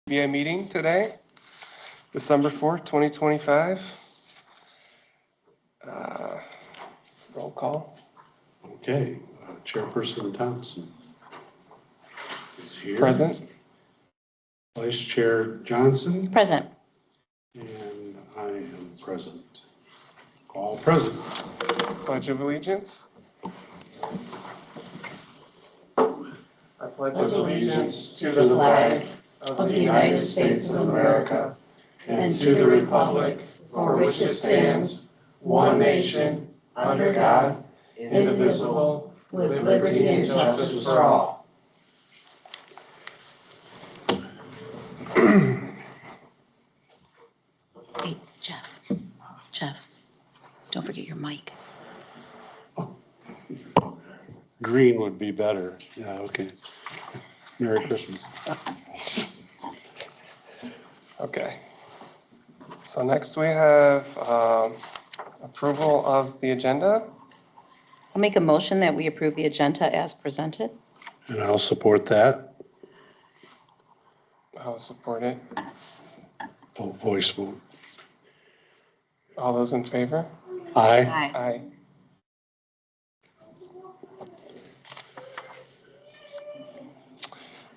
ZBA meeting today, December 4th, 2025. Roll call. Okay, Chairperson Thompson is here. Present. Vice Chair Johnson. Present. And I am present. All present. Pledge of Allegiance. I pledge allegiance to the flag of the United States of America and to the republic for which it stands, one nation, under God, indivisible, with liberty and justice for all. Hey, Jeff, don't forget your mic. Green would be better. Yeah, okay. Merry Christmas. Okay. So next we have approval of the agenda. I'll make a motion that we approve the agenda as presented. And I'll support that. I'll support it. Voice vote. All those in favor? Aye. Aye.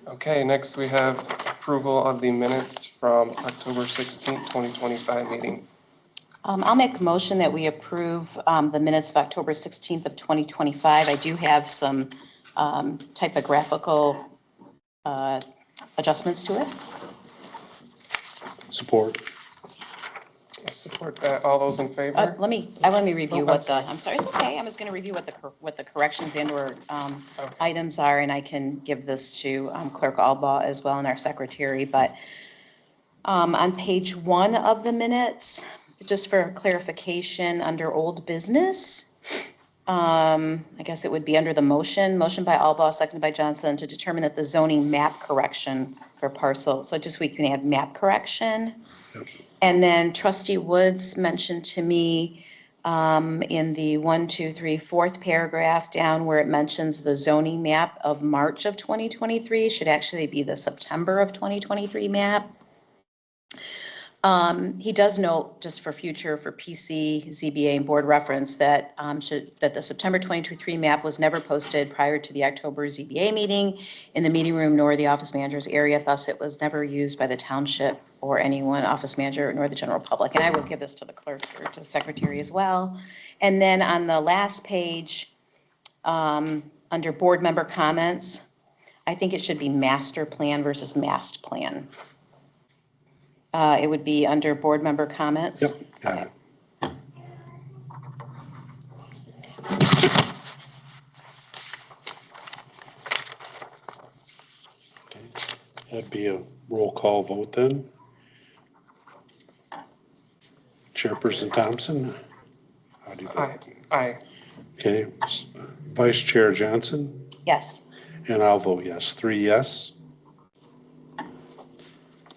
Okay, next we have approval of the minutes from October 16th, 2025 meeting. I'll make a motion that we approve the minutes of October 16th of 2025. I do have some typographical adjustments to it. Support. I support that. All those in favor? Let me review what the, I'm sorry, it's okay. I'm just going to review what the corrections and or items are, and I can give this to Clerk Alba as well and our secretary. But on page 1 of the minutes, just for clarification, under old business, I guess it would be under the motion by Alba, seconded by Johnson, to determine that the zoning map correction for parcel. So just we can add map correction. Yep. And then Trustee Woods mentioned to me in the 1, 2, 3, 4th paragraph down where it mentions the zoning map of March of 2023 should actually be the September of 2023 map. He does note, just for future, for PC, ZBA, and board reference, that that the September 2023 map was never posted prior to the October ZBA meeting in the meeting room nor the office manager's area. Thus, it was never used by the township or anyone, office manager, nor the general public. And I will give this to the clerk or to the secretary as well. And then on the last page, under board member comments, I think it should be master plan versus mast plan. It would be under board member comments. Yep, got it. Okay. That'd be a roll call vote then. Chairperson Thompson? How do you vote? Aye. Okay. Vice Chair Johnson? Yes. And I'll vote yes. 3 yes.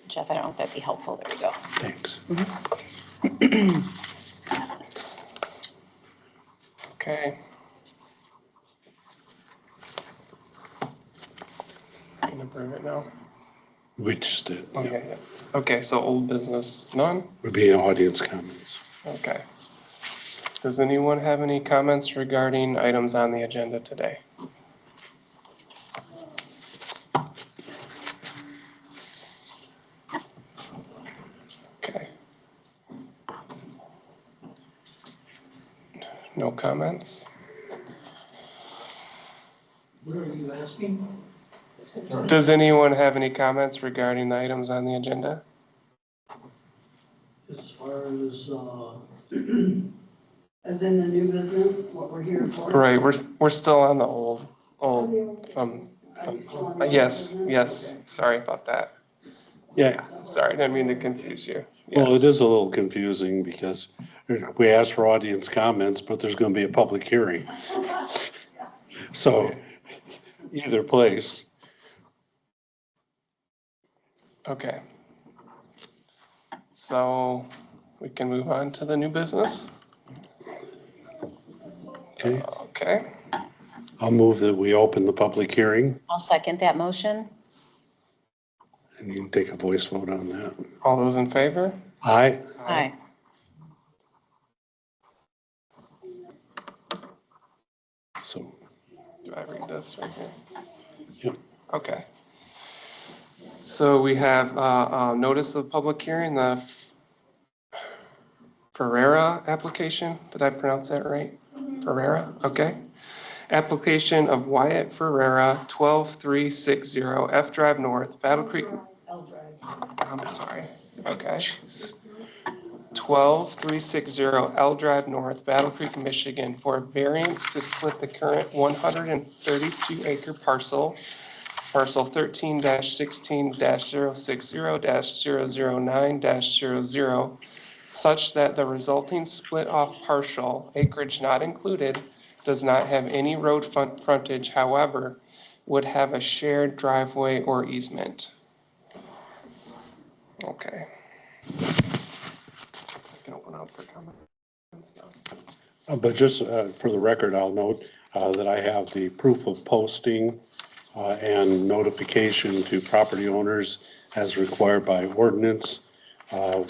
Jeff, I don't know if that'd be helpful. There we go. Thanks. Okay. Can you approve it now? We just did. Okay, yeah. Okay, so old business, none? Would be audience comments. Okay. Does anyone have any comments regarding items on the agenda today? Okay. No comments? What are you asking? Does anyone have any comments regarding the items on the agenda? As far as, As in the new business, what we're here for? Right, we're still on the old, yes, sorry about that. Yeah. Sorry, didn't mean to confuse you. Well, Yes. it is a little confusing because we asked for audience comments, but there's going to be a public hearing. So either place. Okay. So we can move on to the new business. Okay. Okay. I'll move that we open the public hearing. I'll second that motion. And you can take a voice vote on that. All those in favor? Aye. Aye. So, Do I read this right here? yep. Okay. So we have notice of public hearing, the Ferrera application. Did I pronounce that right? Ferrera, okay. Application of Wyatt Ferrera, 12360 F Drive North, Battle Creek. L drive. I'm sorry, okay. 12360 L Drive North, Battle Creek, Michigan, for variance to split the current 132 acre parcel 13-16-060-009-00, such that the resulting split off partial, acreage not included, does not have any road frontage, however, would have a shared driveway or easement. Okay. I can open up for comments now. But just for the record, I'll note that I have the proof of posting and notification to property owners as required by ordinance,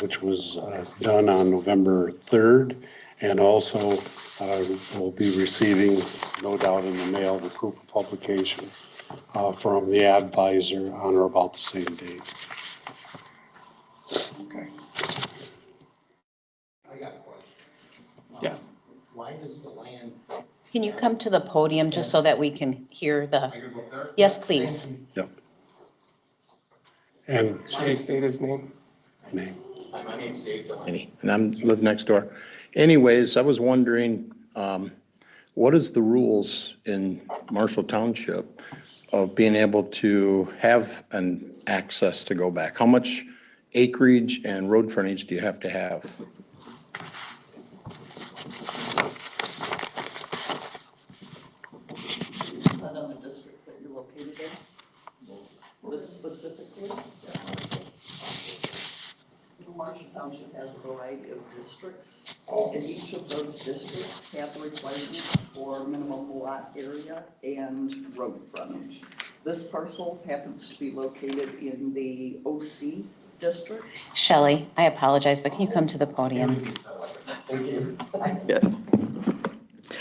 which was done on November 3rd. And also will be receiving, no doubt in the mail, the proof of publication from the advisor on or about the same date. Okay. I got a question. Yes. Why does the land? Can you come to the podium just so that we can hear the, I can go up there? yes, please. Yep. And Should he state his name? name. Hi, my name's Dave Delaney, and live next door. Anyways, I was wondering, what is the rules in Marshall Township of being able to have an access to go back? How much acreage and road frontage do you have to have? Is that on the district that you're located in? This specifically? Marshall Township has a variety of districts, and each of those districts have requirements for minimum lot area and road frontage. This parcel happens to be located in the OC district. Shelley, I apologize, but can you come to the podium?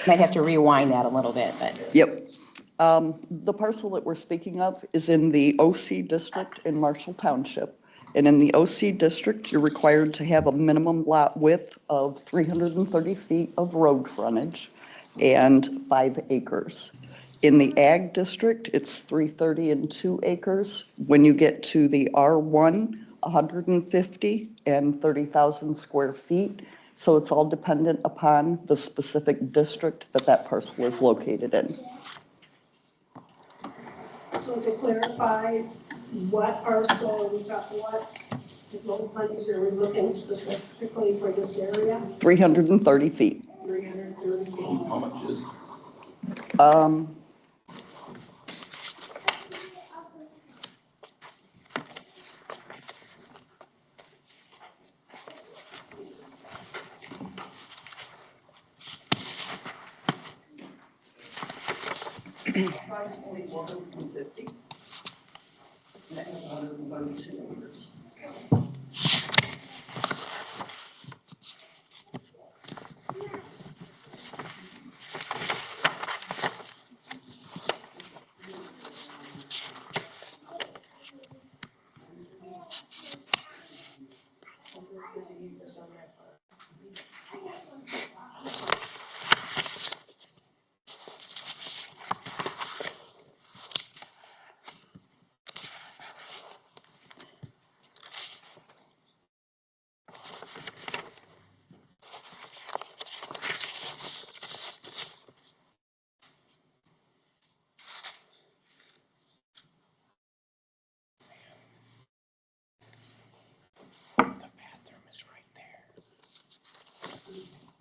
Might have to rewind that a little bit, but. Yep. The parcel that we're speaking of is in the OC district in Marshall Township. And in the OC district, you're required to have a minimum lot width of 330 feet of road frontage and 5 acres. In the ag district, it's 330 and 2 acres. When you get to the R1, 150 and 30,000 square feet. So it's all dependent upon the specific district that that parcel is located in. So to clarify, what parcel, what loan fundings are we looking specifically for this area? 330 feet. 330 feet. How much is? Approximately 150. And that is 132 acres.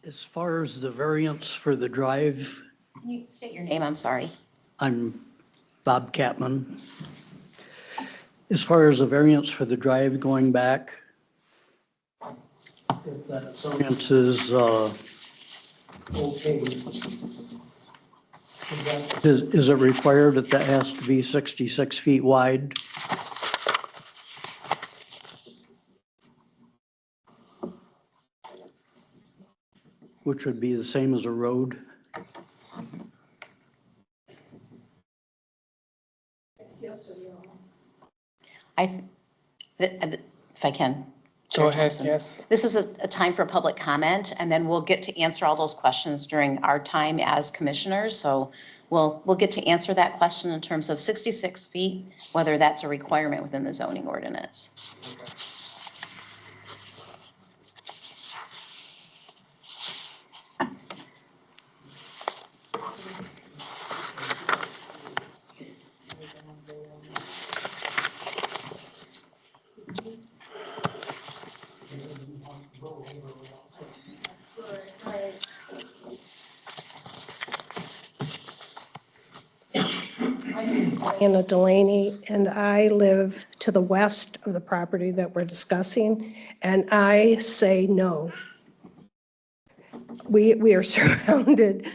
As far as the variance for the drive, Can you state your name? I'm sorry. I'm Bob Catman. As far as the variance for the drive going back, if that variance is okay, is it required that that has to be 66 feet wide? which would be the same as a road. Yes or no? If I can. Go Chair ahead, Thompson. yes. This is a time for public comment, and then we'll get to answer all those questions during our time as commissioners. So we'll get to answer that question in terms of 66 feet, whether that's a requirement within the zoning ordinance. Anna Delaney, and I live to the west of the property that we're discussing, and I say no. We are surrounded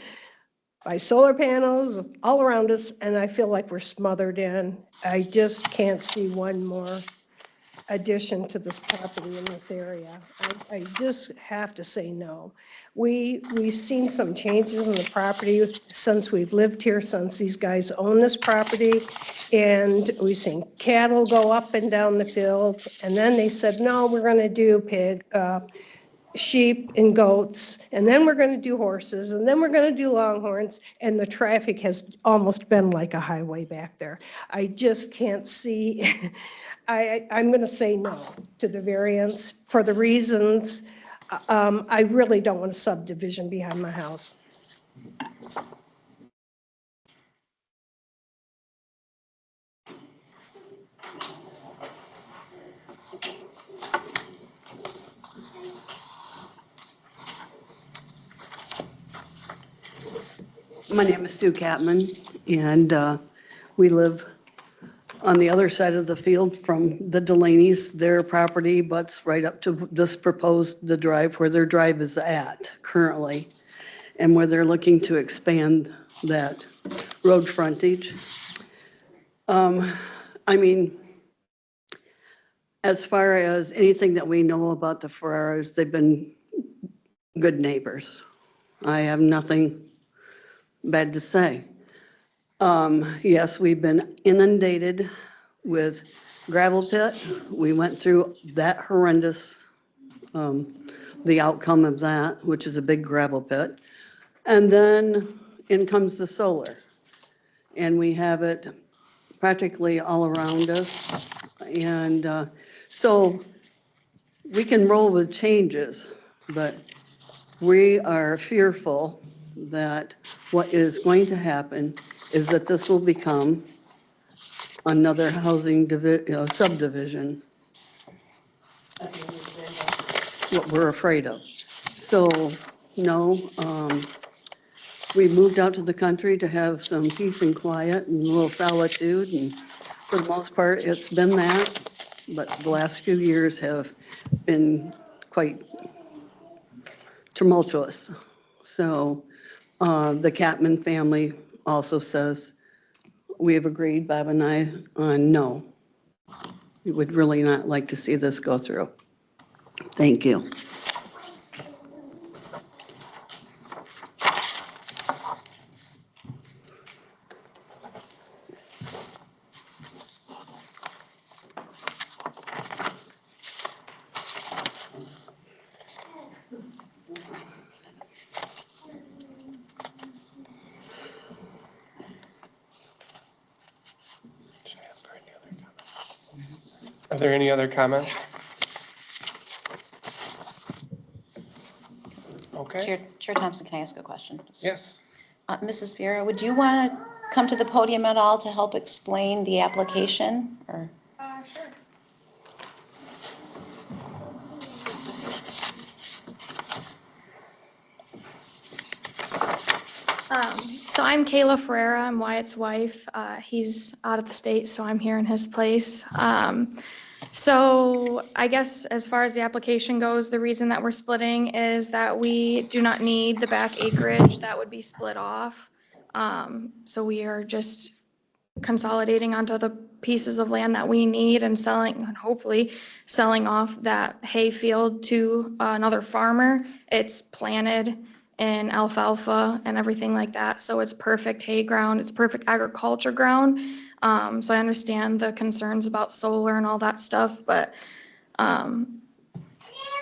by solar panels all around us, and I feel like we're smothered in. I just can't see one more addition to this property in this area. I just have to say no. We've seen some changes in the property since we've lived here, since these guys own this property. And we've seen cattle go up and down the field. And then they said, no, we're going to do sheep and goats, and then we're going to do horses, and then we're going to do longhorns, and the traffic has almost been like a highway back there. I just can't see. I'm going to say no to the variance for the reasons. I really don't want a subdivision behind my house. My name is Sue Catman, and we live on the other side of the field from the Delaney's. Their property butts right up to this the drive where their drive is at currently, and where they're looking to expand that road frontage. I mean, as far as anything that we know about the Ferraras, they've been good neighbors. I have nothing bad to say. Yes, we've been inundated with gravel pit. We went through that horrendous, the outcome of that, which is a big gravel pit. And then in comes the solar. And we have it practically all around us. And so we can roll with changes, but we are fearful that what is going to happen is that this will become another housing subdivision. What we're afraid of. So, no, we moved out to the country to have some peace and quiet and a little solitude, and for the most part, it's been that. But the last few years have been quite tumultuous. So the Catman family also says, we have agreed, Bob and I, on no. We would really not like to see this go through. Thank you. Should I ask for any other comments? Are there any other comments? Okay, Chair Thompson, can I ask a question? yes. Mrs. Vera, would you want to come to the podium at all to help explain the application, or? Sure. So I'm Kayla Ferreira. I'm Wyatt's wife. He's out of the state, so I'm here in his place. So I guess as far as the application goes, the reason that we're splitting is that we do not need the back acreage that would be split off. So we are just consolidating onto the pieces of land that we need and selling, and hopefully selling off that hay field to another farmer. It's planted and alfalfa and everything like that. So it's perfect hay ground, it's perfect agriculture ground. So I understand the concerns about solar and all that stuff, but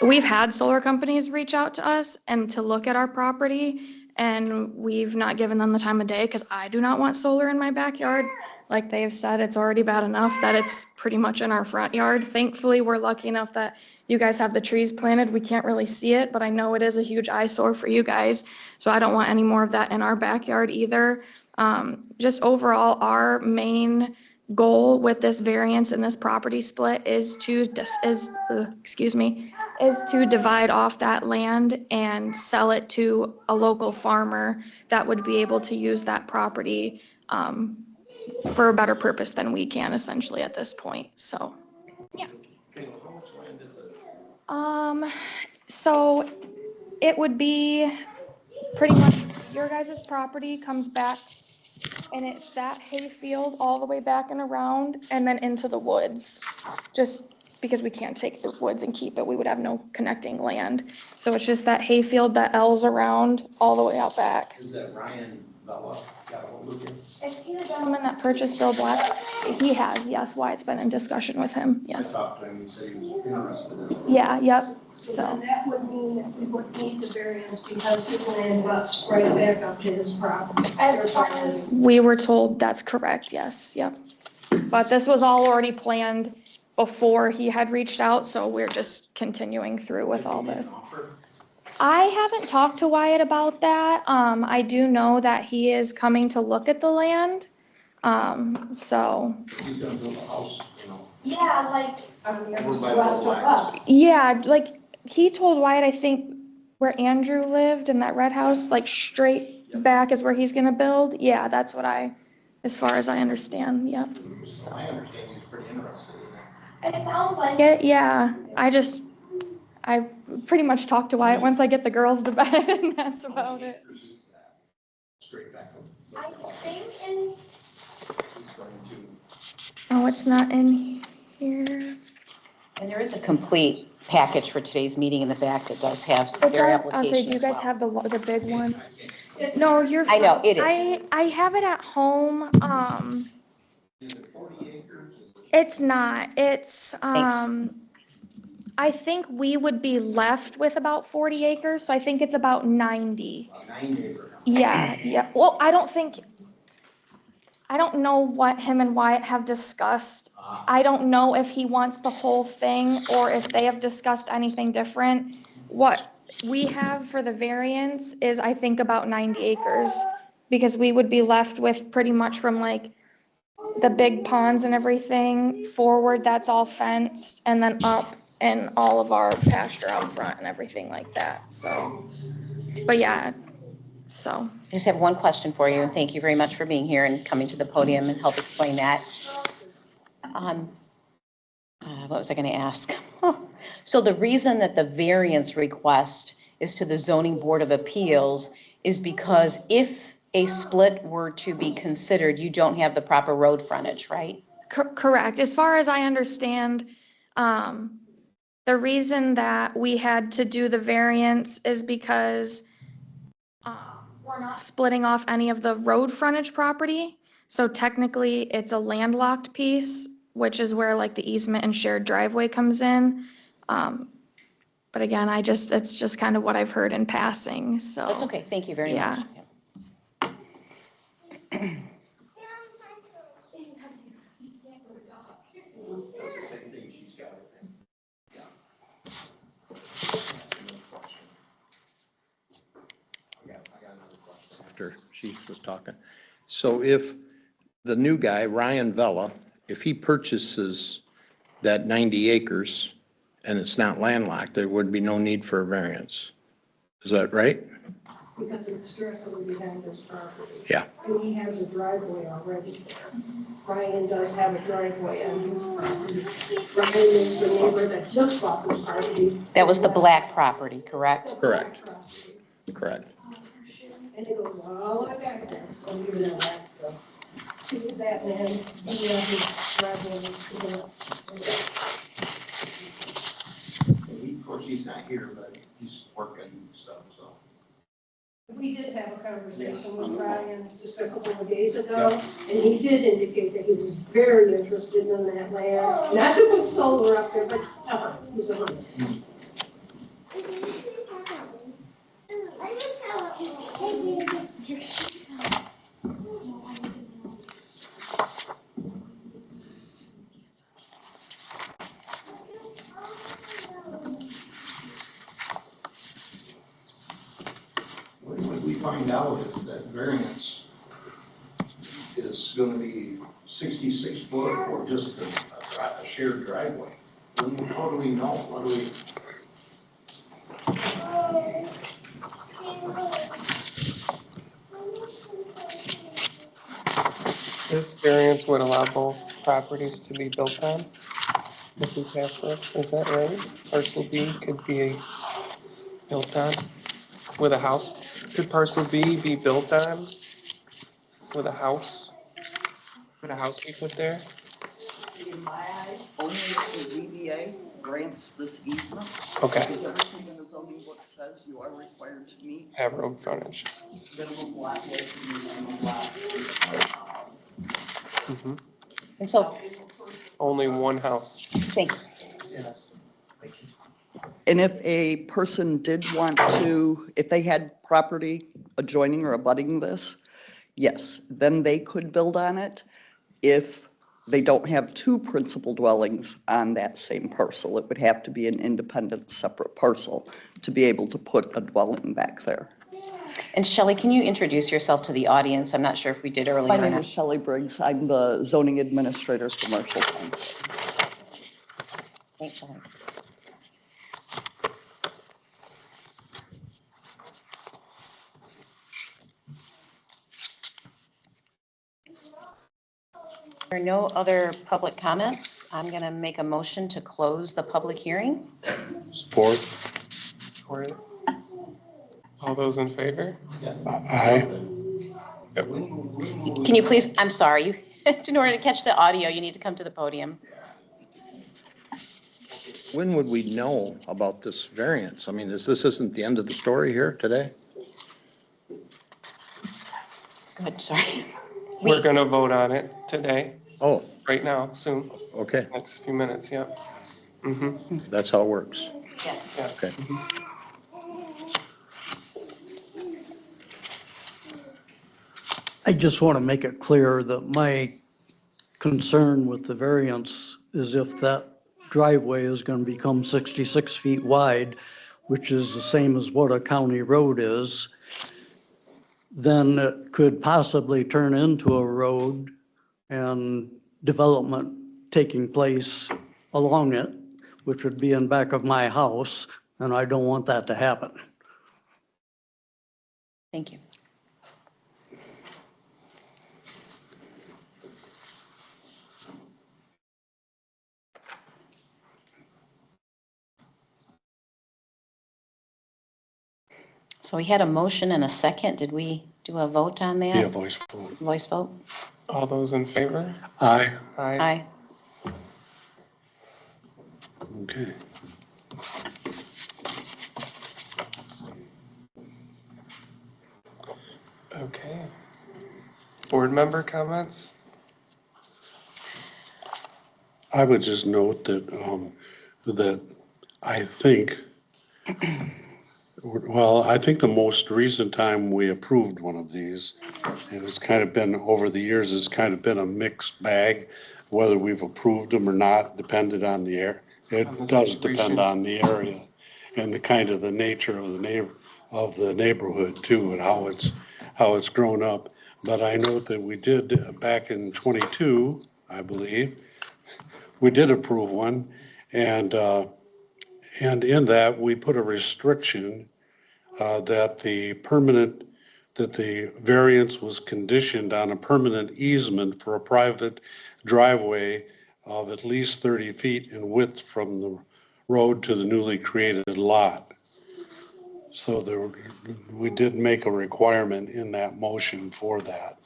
we've had solar companies reach out to us and to look at our property, and we've not given them the time of day because I do not want solar in my backyard. Like they've said, it's already bad enough that it's pretty much in our front yard. Thankfully, we're lucky enough that you guys have the trees planted. We can't really see it, but I know it is a huge eyesore for you guys. So I don't want any more of that in our backyard either. Just overall, our main goal with this variance and this property split is to divide off that land and sell it to a local farmer that would be able to use that property for a better purpose than we can essentially at this point, so, yeah. So it would be pretty much your guys' property comes back and it's that hay field all the way back and around and then into the woods. Just because we can't take the woods and keep it, we would have no connecting land. So it's just that hay field that L's around all the way out back. Is that Ryan Bella got a hold of you? Is he the gentleman that purchased Bill Black's? He has, yes, why it's been in discussion with him, I yes. talked to him, he said he was interested in it. Yeah, yep, So so, then that would mean that we would need the variance because his land butts right back up to his property. as far as we were told, that's correct, yes, yep. But this was all already planned before he had reached out, so we're just continuing through with all this. I haven't talked to Wyatt about that. I do know that he is coming to look at the land. So. He's gonna build a house, you know. Yeah, like. Over by West Bill of Black's. us. Yeah, like he told Wyatt, I think where Andrew lived in that red house, like straight back is where he's gonna build. Yeah, that's what as far as I understand, yep. So. I understand he's pretty interested in it. It sounds like it, yeah. I pretty much talk to Wyatt once I get the girls to bed, and that's about it. Acres is that? Straight back. I think in. He's going to. Oh, it's not in here. And there is a complete package for today's meeting in the back that does have It their does, application I'll say, do you as guys well. have the big one? No, you're. I know, fine. it is. I have it at home, Is it 40 acres? it's not, it's, I think we would be left with about 40 acres, so I think it's about 90. 9 acres. Yeah, well, I don't know what him and Wyatt have discussed. I don't know if he wants the whole thing or if they have discussed anything different. What we have for the variance is, I think, about 90 acres, because we would be left with pretty much from like the big ponds and everything forward, that's all fenced, and then up and all of our pasture out front and everything like that, so. But yeah, so. I just have one question for you, and thank you very much for being here and coming to the podium and help explain that. What was I going to ask? So the reason that the variance request is to the Zoning Board of Appeals is because if a split were to be considered, you don't have the proper road frontage, right? Correct. As far as I understand, the reason that we had to do the variance is because we're not splitting off any of the road frontage property. So technically, it's a landlocked piece, which is where like the easement and shared driveway comes in. But again, it's just kind of what I've heard in passing, so. That's okay, thank you very much. After she was talking. So if the new guy, Ryan Vella, if he purchases that 90 acres and it's not landlocked, there would be no need for a variance. Is that right? Because it's directly behind his property. Yeah. And he has a driveway already there. Ryan does have a driveway on his property. Ryan is the neighbor that just bought this property. That was the black property, correct? Correct. Property. Correct. And it goes all the way back there, so leave it at that. So, he's that man, he has his driveway. Of course, he's not here, but he's working and stuff, so. we did have a conversation with Brian just a couple of days ago, and he did indicate that he was very interested in that land. Not to put solar up there, but he's a hunter. When would we find out if that variance is gonna be 66 foot or just a shared driveway? How do we know? What do we? This variance would allow both properties to be built on if we pass this, is that right? Parcel B could be built on with a house. Could parcel B be built on with a house? Could a house be put there? In my eyes, only if the ZBA grants this easement, Okay, because everything in the zoning book says you are required to meet have road frontage. minimum lot width and minimum lot. Mhm. And so, Only one house. thank you. And if a person did want to, if they had property adjoining or abutting this, yes, then they could build on it. If they don't have two principal dwellings on that same parcel, it would have to be an independent, separate parcel to be able to put a dwelling back there. And Shelley, can you introduce yourself to the audience? I'm not sure if we did earlier My or name not. is Shelley Briggs. I'm the zoning administrator for Marshalltown. Thanks, Shelley. There are no other public comments. I'm going to make a motion to close the public hearing. Support? Support it. All those in favor? Aye. Can you please, I'm sorry, you, in order to catch the audio, you need to come to the podium. When would we know about this variance? I mean, this isn't the end of the story here today? Good, sorry. We're gonna vote on it today, Oh, right now, soon, okay, next few minutes, yeah. Mm-hmm, that's how it works. Yes. yes. Okay. I just want to make it clear that my concern with the variance is if that driveway is going to become 66 feet wide, which is the same as what a county road is, then it could possibly turn into a road and development taking place along it, which would be in back of my house, and I don't want that to happen. Thank you. So we had a motion and a second. Did we do a vote on that? Yeah, voice vote. Voice vote? All those in favor? Aye. Aye. Aye. Okay. Okay. Board member comments? I would just note that, that I think, well, I think the most recent time we approved one of these, and it's kind of been, over the years, it's kind of been a mixed bag, whether we've approved them or not, depended on the air. It On the does situation. depend on the area and the kind of the nature of the neighborhood too, and how it's grown up. But I note that we did, back in 22, I believe, we did approve one, and in that, we put a restriction that the variance was conditioned on a permanent easement for a private driveway of at least 30 feet in width from the road to the newly created lot. So we did make a requirement in that motion for that.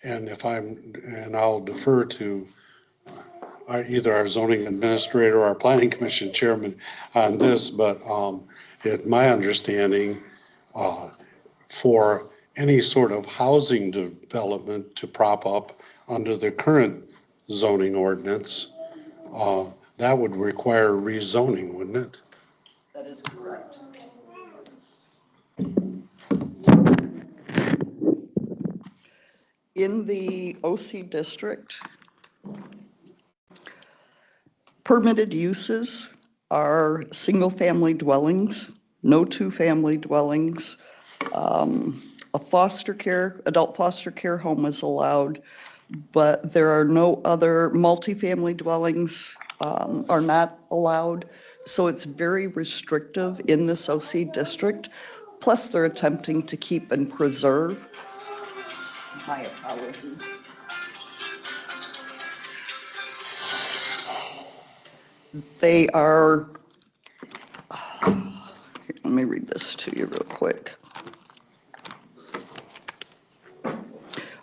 And I'll defer to either our zoning administrator or our planning commission chairman on this, but my understanding, for any sort of housing development to prop up under the current zoning ordinance, that would require rezoning, wouldn't it? That is correct. In the OC district, permitted uses are single-family dwellings, no two-family dwellings. A adult foster care home is allowed, but there are no other multifamily dwellings are not allowed. So it's very restrictive in this OC district. Plus, they're attempting to keep and preserve. My apologies. They are, let me read this to you real quick.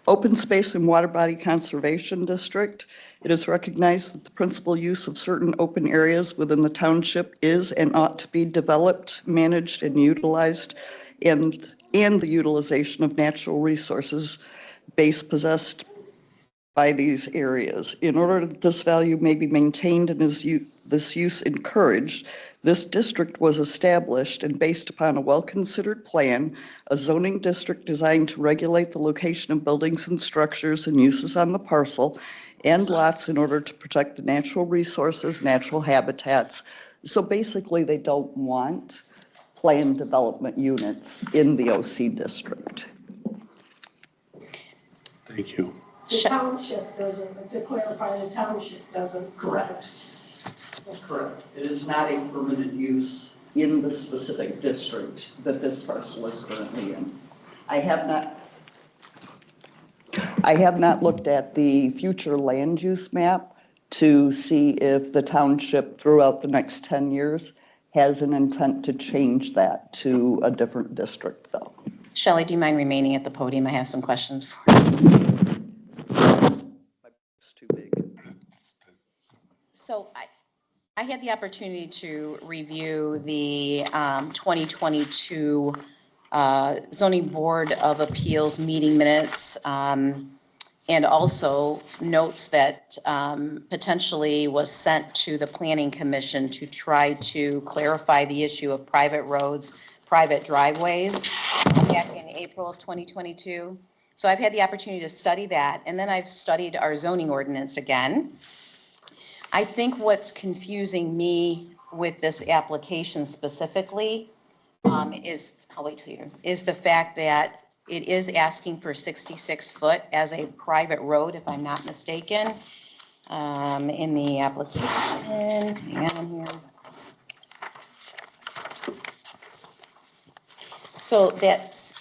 Open Space and Water Body Conservation District. It is recognized that the principal use of certain open areas within the township is and ought to be developed, managed, and utilized, and the utilization of natural resources base possessed by these areas. In order that this value may be maintained and this use encouraged, this district was established and based upon a well-considered plan, a zoning district designed to regulate the location of buildings and structures and uses on the parcel and lots in order to protect the natural resources, natural habitats. So basically, they don't want planned development units in the OC district. Thank you. The township doesn't, to clarify, the township doesn't. Correct. Correct. It is not a permitted use in the specific district that this parcel is currently in. I have not looked at the future land use map to see if the township throughout the next 10 years has an intent to change that to a different district, though. Shelley, do you mind remaining at the podium? I have some questions for you. It's too big. So I had the opportunity to review the 2022 Zoning Board of Appeals meeting minutes, and also notes that potentially was sent to the Planning Commission to try to clarify the issue of private roads, private driveways back in April of 2022. So I've had the opportunity to study that, and then I've studied our zoning ordinance again. I think what's confusing me with this application specifically is the fact that it is asking for 66 foot as a private road, if I'm not mistaken, in the application. Hang on here. So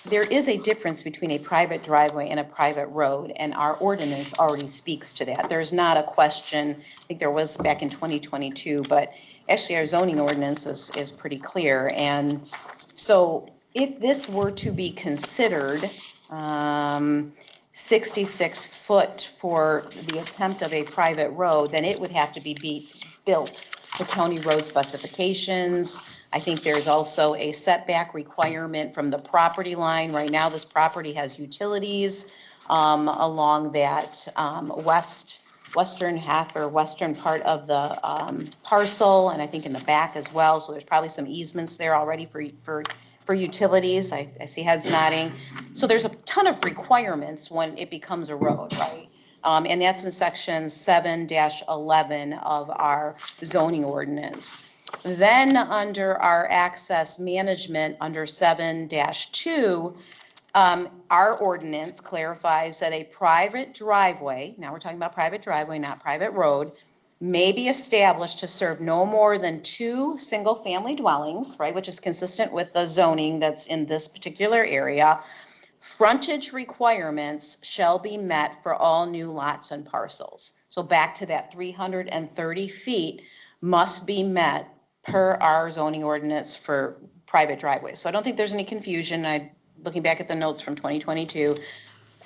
there is a difference between a private driveway and a private road, and our ordinance already speaks to that. There's not a question, I think there was back in 2022, but actually our zoning ordinance is pretty clear. And so if this were to be considered 66 foot for the attempt of a private road, then it would have to be built to county road specifications. I think there's also a setback requirement from the property line. Right now, this property has utilities along that western half or western part of the parcel, and I think in the back as well. So there's probably some easements there already for utilities. I see heads nodding. So there's a ton of requirements when it becomes a road, right? And that's in section 7-11 of our zoning ordinance. Then under our access management, under 7-2, our ordinance clarifies that a private driveway, now we're talking about private driveway, not private road, may be established to serve no more than 2 single-family dwellings, right, which is consistent with the zoning that's in this particular area. Frontage requirements shall be met for all new lots and parcels. So back to that 330 feet must be met per our zoning ordinance for private driveways. So I don't think there's any confusion. Looking back at the notes from 2022,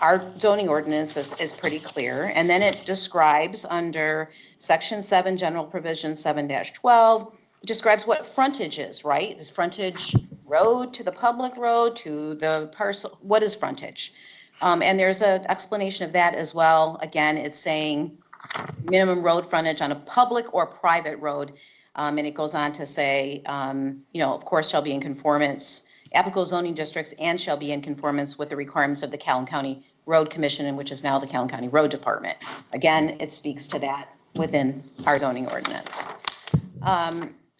our zoning ordinance is pretty clear. And then it describes under section 7, general provision 7-12, it describes what frontage is, right? Is frontage road to the public road to the parcel? What is frontage? And there's an explanation of that as well. Again, it's saying minimum road frontage on a public or private road. And it goes on to say, of course, shall be in conformance, applicable zoning districts, and shall be in conformance with the requirements of the Calhoun County Road Commission, and which is now the Calhoun County Road Department. Again, it speaks to that within our zoning ordinance.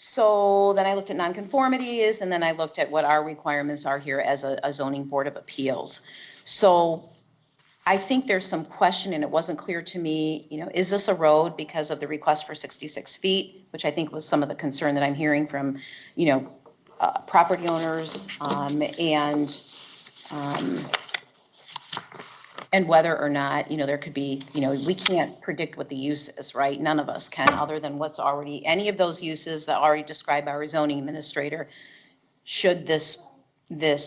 So then I looked at nonconformities, and then I looked at what our requirements are here as a zoning board of appeals. So I think there's some question, and it wasn't clear to me, is this a road because of the request for 66 feet, which I think was some of the concern that I'm hearing from, property owners, and whether or not, there could be, we can't predict what the use is, right? None of us can, other than what's already, any of those uses that already described by our zoning administrator, should this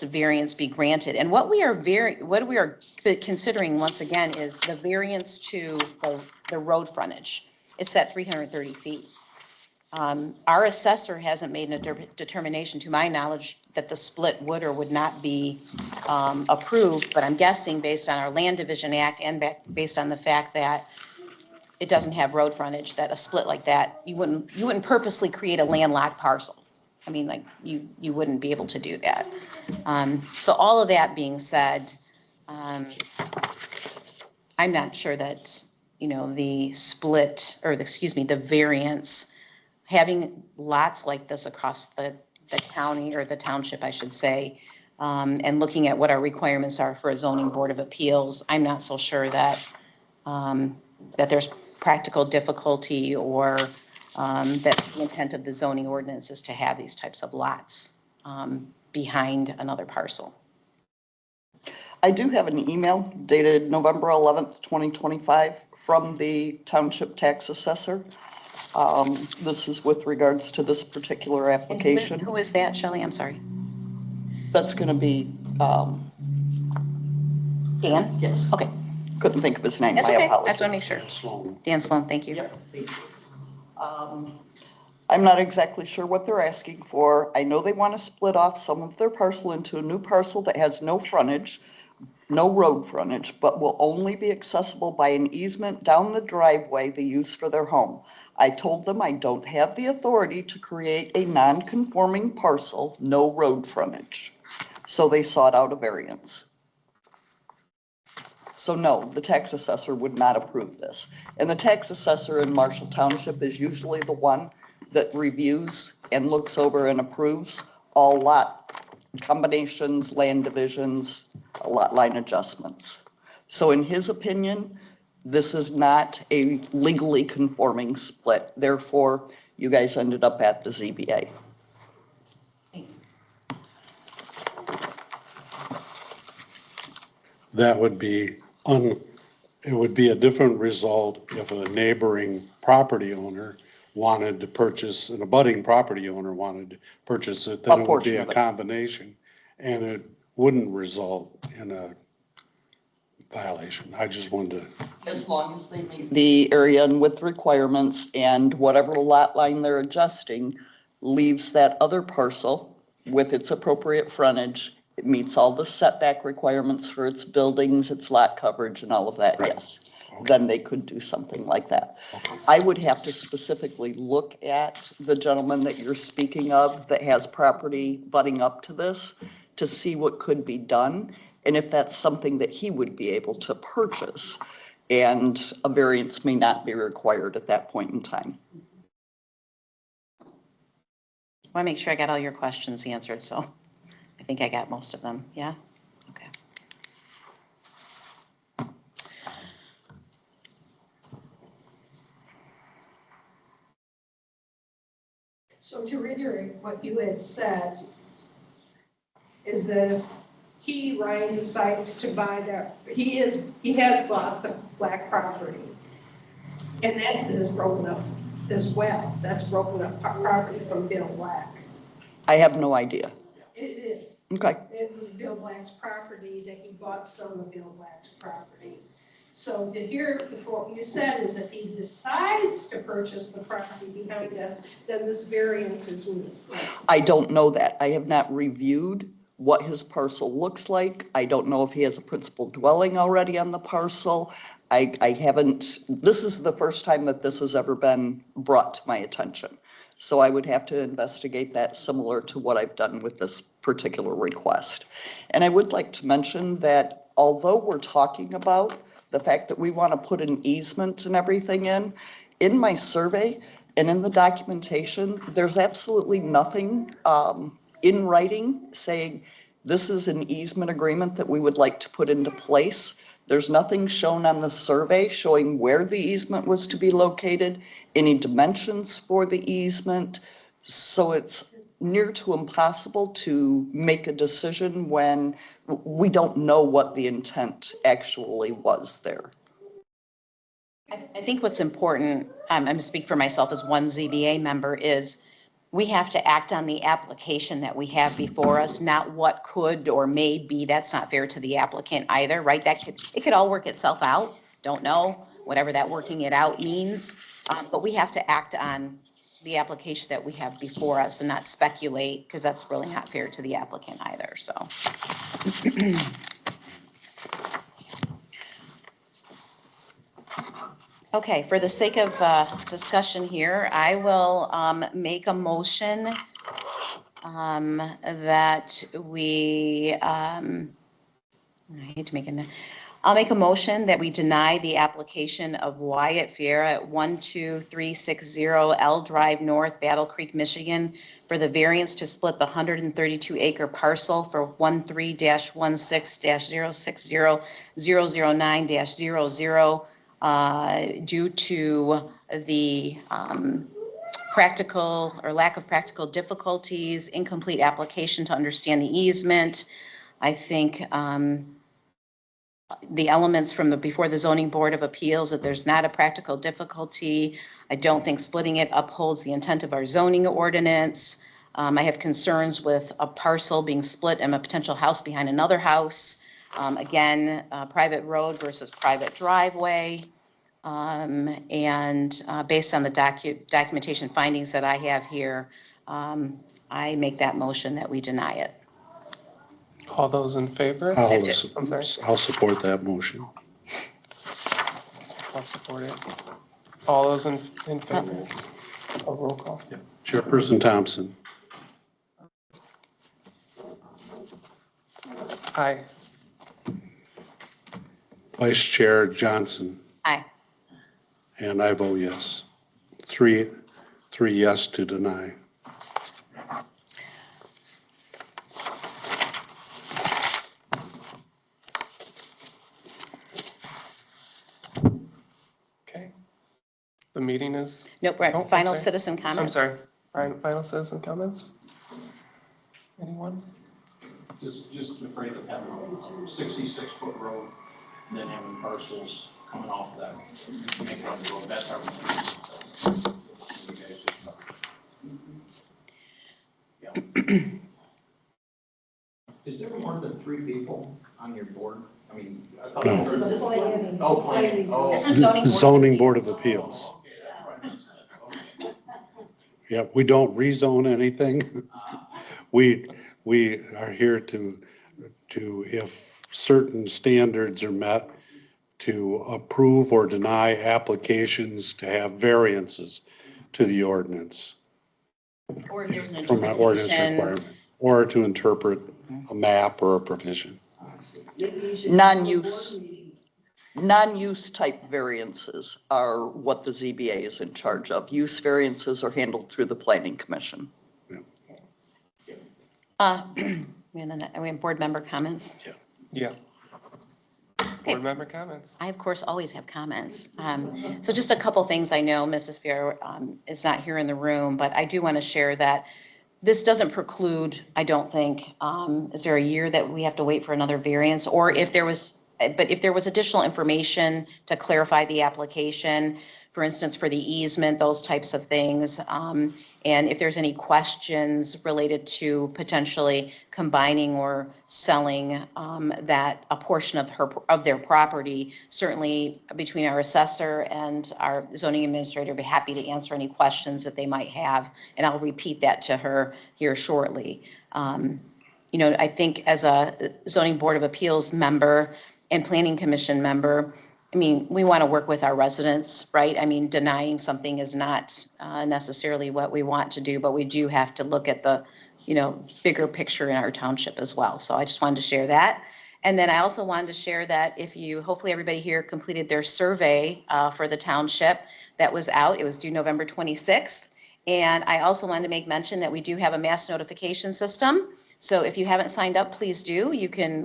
variance be granted. And what we are considering once again is the variance to the road frontage. It's that 330 feet. Our assessor hasn't made a determination, to my knowledge, that the split would or would not be approved, but I'm guessing based on our Land Division Act and based on the fact that it doesn't have road frontage, that a split like that, you wouldn't purposely create a landlocked parcel. I mean, like, you wouldn't be able to do that. So all of that being said, I'm not sure that, the split, or the variance, having lots like this across the county, or the township, I should say, and looking at what our requirements are for a zoning board of appeals, I'm not so sure that there's practical difficulty, or that the intent of the zoning ordinance is to have these types of lots behind another parcel. I do have an email dated November 11th, 2025 from the township tax assessor. This is with regards to this particular application. Who is that, Shelley? I'm sorry. That's going to be Dan? Yes. Okay. Couldn't think of his name. That's My okay. I apologies. just want to make sure. Sloan. Dan Sloan, thank you. Yep, thank you. I'm not exactly sure what they're asking for. I know they want to split off some of their parcel into a new parcel that has no frontage, no road frontage, but will only be accessible by an easement down the driveway they use for their home. I told them I don't have the authority to create a non-conforming parcel, no road frontage. So they sought out a variance. So no, the tax assessor would not approve this. And the tax assessor in Marshall Township is usually the one that reviews and looks over and approves all lot combinations, land divisions, lot line adjustments. So in his opinion, this is not a legally conforming split. Therefore, you guys ended up at the ZBA. That would be it would be a different result if a neighboring property owner wanted to purchase, an abutting property owner wanted to purchase it, then it would be a combination, and it wouldn't result in a violation. I just wanted to. As long as they meet the area and width requirements, and whatever lot line they're adjusting leaves that other parcel with its appropriate frontage. It meets all the setback requirements for its buildings, its lot coverage, and all of that, right. Yes. Okay. Then they could do something like that. Okay. I would have to specifically look at the gentleman that you're speaking of that has property butting up to this to see what could be done, and if that's something that he would be able to purchase. And a variance may not be required at that point in time. I want to make sure I got all your questions answered, so I think I got most of them. Yeah? Okay. So to reiterate what you had said, is that if Ryan decides to buy that, he has bought the black property, and that is broken up as well. That's broken up property from Bill Black. I have no idea. It is. Okay, It was Bill Black's property that he bought some of Bill Black's property. So to hear what you said is if he decides to purchase the property behind us, then this variance is needed. I don't know that. I have not reviewed what his parcel looks like. I don't know if he has a principal dwelling already on the parcel. I haven't, this is the first time that this has ever been brought to my attention. So I would have to investigate that, similar to what I've done with this particular request. And I would like to mention that although we're talking about the fact that we want to put an easement and everything in my survey and in the documentation, there's absolutely nothing in writing saying this is an easement agreement that we would like to put into place. There's nothing shown on the survey showing where the easement was to be located, any dimensions for the easement. So it's near to impossible to make a decision when we don't know what the intent actually was there. I think what's important, I'm going to speak for myself as one ZBA member, is we have to act on the application that we have before us, not what could or may be. That's not fair to the applicant either, right? It could all work itself out. Don't know, whatever that working it out means. But we have to act on the application that we have before us and not speculate, because that's really not fair to the applicant either, so. Okay, for the sake of discussion here, I will make a motion that we, I hate to make it, I'll make a motion that we deny the application of Wyatt Fiera at 12360 L Drive North, Battle Creek, Michigan, for the variance to split the 132-acre parcel for 13-16-060-009-00 due to the practical or lack of practical difficulties, incomplete application to understand the easement. I think the elements from before the Zoning Board of Appeals, that there's not a practical difficulty. I don't think splitting it upholds the intent of our zoning ordinance. I have concerns with a parcel being split and a potential house behind another house. Again, private road versus private driveway. And based on the documentation findings that I have here, I make that motion that we deny it. All those in favor? I'll support that motion. I'll support it. All those in favor? A roll call. Chairperson Thompson. Aye. Vice Chair Johnson. Aye. And I vote yes. Three yes to deny. Okay. The meeting is, Nope, we're Oh, at I'm final sorry. citizen I'm comments. sorry, final citizen comments? Anyone? Just afraid of having a 66-foot road and then having parcels coming off that, make it on the road, that's our. Is there more than 3 people on your board? I mean, I thought. No. Oh, planning, oh. This is zoning. Zoning Board of Appeals. Yeah, we don't rezone anything. We are here to, if certain standards are met, to approve or deny applications to have variances to the ordinance. Or if there's an From an ordinance interpretation. requirement, or to interpret a map or a provision. Non-use type variances are what the ZBA is in charge of. Use variances are handled through the Planning Commission. We have board member comments. Yeah. Okay. Board member comments? I, of course, always have comments. So just a couple things. I know Mrs. Fair is not here in the room, but I do want to share that this doesn't preclude, I don't think, is there a year that we have to wait for another variance? Or if there was but if there was additional information to clarify the application, for instance, for the easement, those types of things, and if there's any questions related to potentially combining or selling that, a portion of their property, certainly between our assessor and our zoning administrator, be happy to answer any questions that they might have, and I'll repeat that to her here shortly. You know, I think as a zoning board of appeals member and planning commission member, I mean, we want to work with our residents, right? I mean, denying something is not necessarily what we want to do, but we do have to look at the, you know, bigger picture in our township as well. So I just wanted to share that. And then I also wanted to share that if you, hopefully everybody here completed their survey for the township that was out. It was due November 26th. And I also wanted to make mention that we do have a mass notification system. So if you haven't signed up, please do.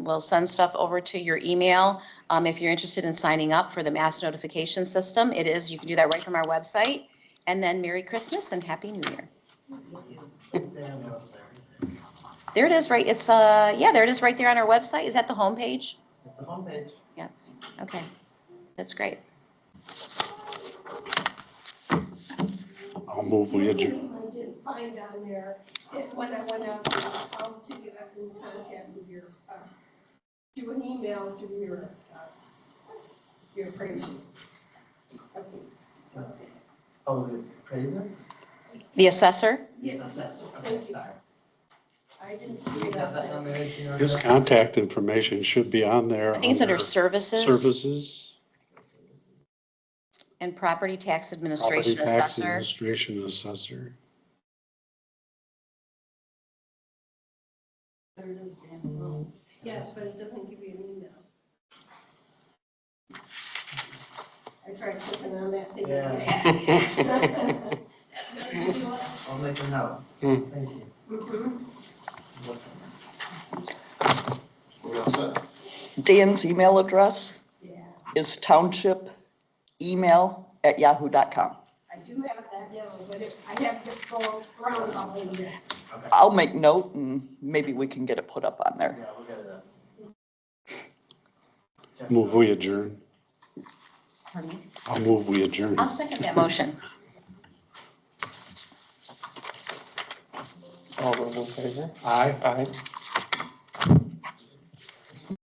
We'll send stuff over to your email. If you're interested in signing up for the mass notification system, you can do that right from our website. And then Merry Christmas and Happy New Year. There it is, right? Yeah, there it is right there on our website. Is that the homepage? It's the homepage. Yeah, okay. That's great. I'll move we adjourn. I did find on there, when I went out, how to get up in contact with your, do an email to your appraiser. Oh, the appraiser? The assessor? Yes. Okay, Thank you. sorry. I didn't see You it got up that there. number? Do you know His that? contact information should be on there. I think it's under services Services, and property tax property administration tax assessor. administration assessor. Yes, but it doesn't give you an email. I tried clicking on that thing. Yeah. That's not gonna do it. I'll make a note. Hmm. Thank you. Mhm. We all set? Dan's email address Yeah, is townshipemail@yahoo.com. I do have that now, but I have to go around all in there. Okay. I'll make note and maybe we can get it put up on there. Yeah, we'll get it up. Move we adjourn. Pardon me? I'll move we adjourn. I'll second that motion. All those in favor? Aye. Aye.